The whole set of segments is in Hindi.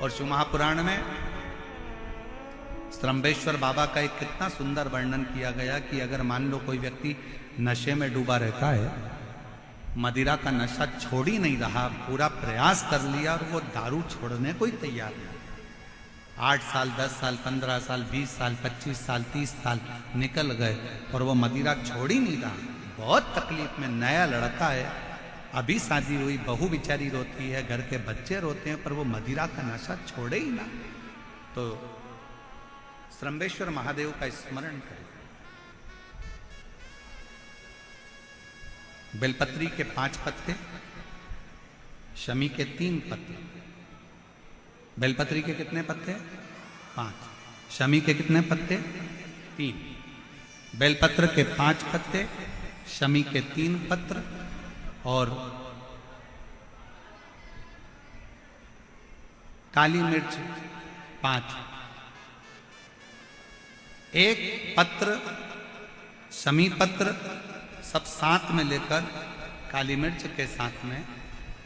और शिव महापुराण में श्रम्भेश्वर बाबा का एक कितना सुंदर वर्णन किया गया कि अगर मान लो कोई व्यक्ति नशे में डूबा रहता है, मदिरा का नशा छोड़ ही नहीं रहा, पूरा प्रयास कर लिया और वो दारू छोड़ने को ही तैयार नहीं, 8 साल 10 साल 15 साल 20 साल 25 साल 30 साल निकल गए और वो मदिरा छोड़ ही नहीं रहा, बहुत तकलीफ में। नया लड़का है, अभी शादी हुई, बहू बेचारी रोती है, घर के बच्चे रोते हैं, पर वो मदिरा का नशा छोड़े ही ना। तो श्रम्भेश्वर महादेव का स्मरण करें। बेलपत्री के 5 पत्ते, शमी के 3 पत्ते। बेलपत्री के कितने पत्ते? 5। शमी के कितने पत्ते? 3। बेलपत्र के 5 पत्ते, शमी के 3 पत्र और काली मिर्च 5। एक पत्र, शमी पत्र सब साथ में लेकर काली मिर्च के साथ में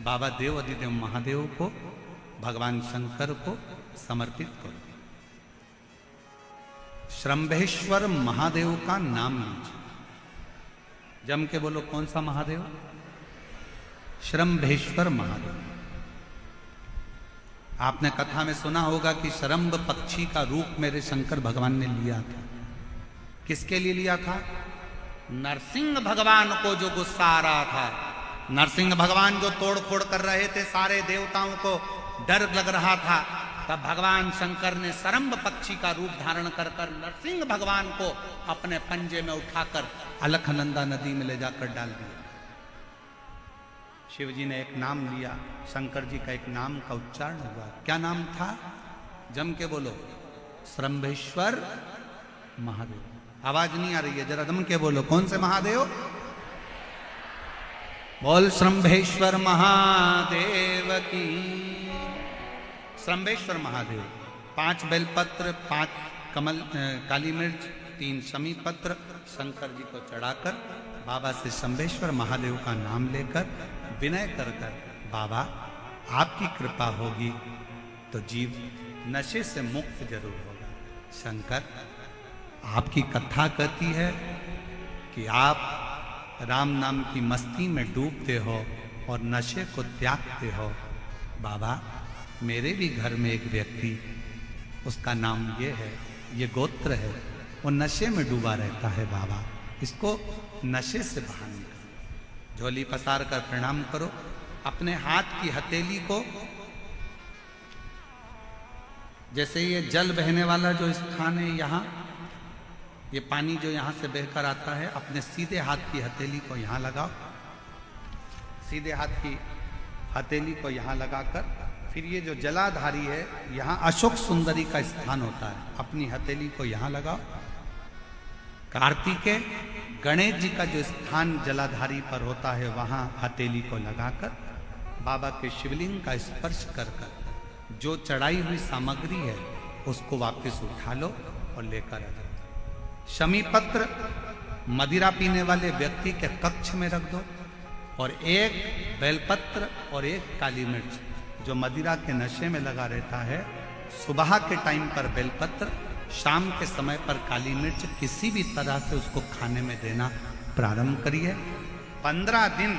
बाबा देव अधिदेव महादेव को, भगवान शंकर को समर्पित करो। श्रम्भेश्वर महादेव का नाम लीजिए, जम के बोलो। कौन सा महादेव? श्रम्भेश्वर महादेव। आपने कथा में सुना होगा कि शरम्भ पक्षी का रूप मेरे शंकर भगवान ने लिया था। किसके लिए लिया था? नरसिंह भगवान को जो गुस्सा आ रहा था, नरसिंह भगवान जो तोड़ फोड़ कर रहे थे, सारे देवताओं को डर लग रहा था, तब भगवान शंकर ने शरम्भ पक्षी का रूप धारण कर कर नरसिंह भगवान को अपने पंजे में उठाकर अलखनंदा नदी में ले जाकर डाल दिया। शिव जी ने एक नाम लिया, शंकर जी का एक नाम का उच्चारण हुआ। क्या नाम था? जम के बोलो। श्रम्भेश्वर महादेव। आवाज नहीं आ रही है, जरा दम के बोलो। कौन से महादेव? बोल श्रम्भेश्वर महादेव की। श्रम्भेश्वर महादेव। 5 बेलपत्र, 5 कमल काली मिर्च, 3 शमी पत्र शंकर जी को चढ़ाकर बाबा से श्रम्भेश्वर महादेव का नाम लेकर विनय कर कर, बाबा आपकी कृपा होगी तो जीव नशे से मुक्त जरूर होगा। शंकर, आपकी कथा कहती है कि आप राम नाम की मस्ती में डूबते हो और नशे को त्यागते हो। बाबा, मेरे भी घर में एक व्यक्ति, उसका नाम ये है, ये गोत्र है, वो नशे में डूबा रहता है। बाबा, इसको नशे से बाहर निकालो। झोली पसार कर प्रणाम करो। अपने हाथ की हथेली को, जैसे ये जल बहने वाला जो स्थान है, यहाँ ये पानी जो यहाँ से बहकर आता है, अपने सीधे हाथ की हथेली को यहाँ लगाओ। सीधे हाथ की हथेली को यहाँ लगाकर फिर ये जो जलाधारी है, यहाँ अशोक सुंदरी का स्थान होता है, अपनी हथेली को यहाँ लगाओ। कार्तिकेय गणेश जी का जो स्थान जलाधारी पर होता है, वहाँ हथेली को लगाकर बाबा के शिवलिंग का स्पर्श कर कर जो चढ़ाई हुई सामग्री है उसको वापस उठा लो और लेकर आ जाओ। शमी पत्र मदिरा पीने वाले व्यक्ति के कक्ष में रख दो, और एक बेलपत्र और एक काली मिर्च जो मदिरा के नशे में लगा रहता है, सुबह के टाइम पर बेलपत्र, शाम के समय पर काली मिर्च, किसी भी तरह से उसको खाने में देना प्रारंभ करिए। 15 दिन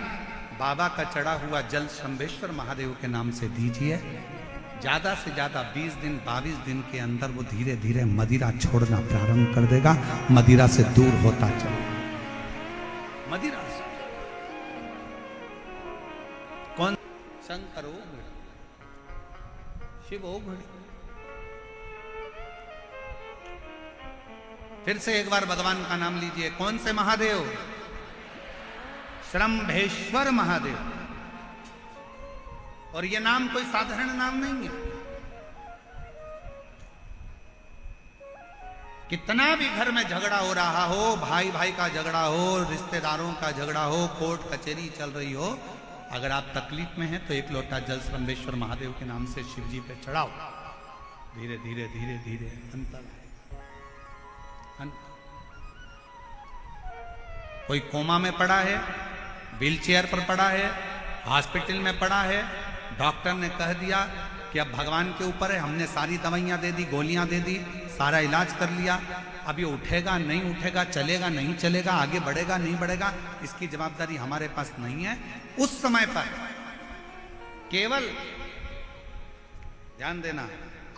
बाबा का चढ़ा हुआ जल श्रम्भेश्वर महादेव के नाम से दीजिए। ज्यादा से ज्यादा 20 दिन 22 दिन के अंदर वो धीरे धीरे मदिरा छोड़ना प्रारंभ कर देगा, मदिरा से दूर होता चले। मदिरा से कौन? शंकर ओ घड़ी, शिव ओ घड़ी। फिर से एक बार भगवान का नाम लीजिए। कौन से महादेव? श्रम्भेश्वर महादेव। और ये नाम कोई साधारण नाम नहीं है। कितना भी घर में झगड़ा हो रहा हो, भाई भाई का झगड़ा हो, रिश्तेदारों का झगड़ा हो, कोर्ट कचहरी चल रही हो, अगर आप तकलीफ में हैं तो एक लोटा जल श्रम्भेश्वर महादेव के नाम से शिव जी पे चढ़ाओ। धीरे धीरे धीरे धीरे अंतर आए। कोई कोमा में पड़ा है, व्हील चेयर पर पड़ा है, हॉस्पिटल में पड़ा है, डॉक्टर ने कह दिया कि अब भगवान के ऊपर है, हमने सारी दवाइयां दे दी, गोलियां दे दी, सारा इलाज कर लिया, अब ये उठेगा नहीं उठेगा, चलेगा नहीं चलेगा, आगे बढ़ेगा नहीं बढ़ेगा, इसकी जवाबदारी हमारे पास नहीं है। उस समय पर केवल ध्यान देना,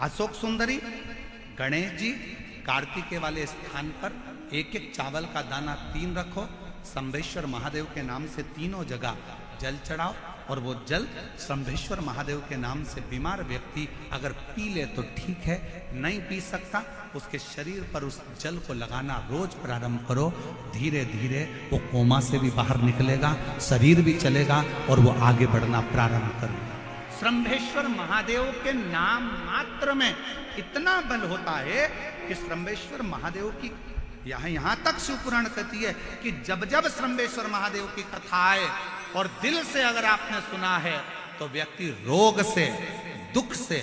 अशोक सुंदरी, गणेश जी, कार्तिकेय वाले स्थान पर एक एक चावल का दाना 3 रखो, शंभेश्वर महादेव के नाम से तीनों जगह जल चढ़ाओ, और वो जल शंभेश्वर महादेव के नाम से बीमार व्यक्ति अगर पी ले तो ठीक है, नहीं पी सकता उसके शरीर पर उस जल को लगाना रोज प्रारंभ करो। धीरे धीरे वो कोमा से भी बाहर निकलेगा, शरीर भी चलेगा और वो आगे बढ़ना प्रारंभ करेगा। शंभेश्वर महादेव के नाम मात्र में इतना बल होता है कि शंभेश्वर महादेव की यहां तक शिवपुराण कहती है कि जब जब शंभेश्वर महादेव की कथा आए और दिल से अगर आपने सुना है तो व्यक्ति रोग से, दुख से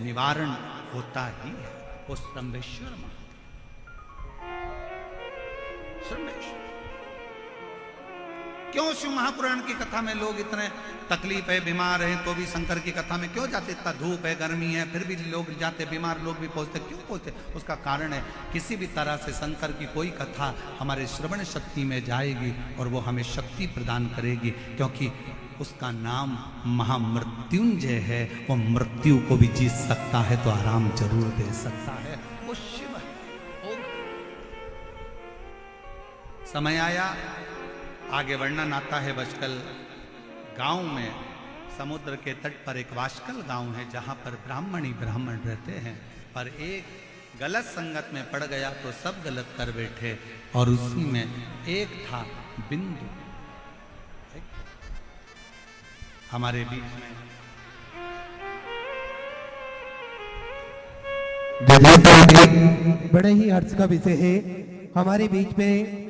निवारण होता ही है। वो शंभेश्वर शंभेश्वर क्यों शिव महापुराण की कथा में लोग इतने तकलीफ है, बीमार हैं तो भी शंकर की कथा में क्यों जाते? इतना धूप है, गर्मी है, फिर भी लोग जाते, बीमार लोग भी पहुंचते, क्यों पहुंचते? उसका कारण है किसी भी तरह से शंकर की कोई कथा हमारे श्रवण शक्ति में जाएगी और वो हमें शक्ति प्रदान करेगी, क्योंकि उसका नाम महामृत्युंजय है। वो मृत्यु को भी जीत सकता है तो आराम जरूर दे सकता है, वो शिव है। समय आया, आगे वर्णन आता है बचकल गांव में, समुद्र के तट पर एक वाशकल गांव है जहां पर ब्राह्मण ही ब्राह्मण रहते हैं, पर एक गलत संगत में पड़ गया तो सब गलत कर बैठे, और उसी में एक था बिंदु। हमारे बीच में बड़े ही हर्ष का विषय है, हमारे बीच में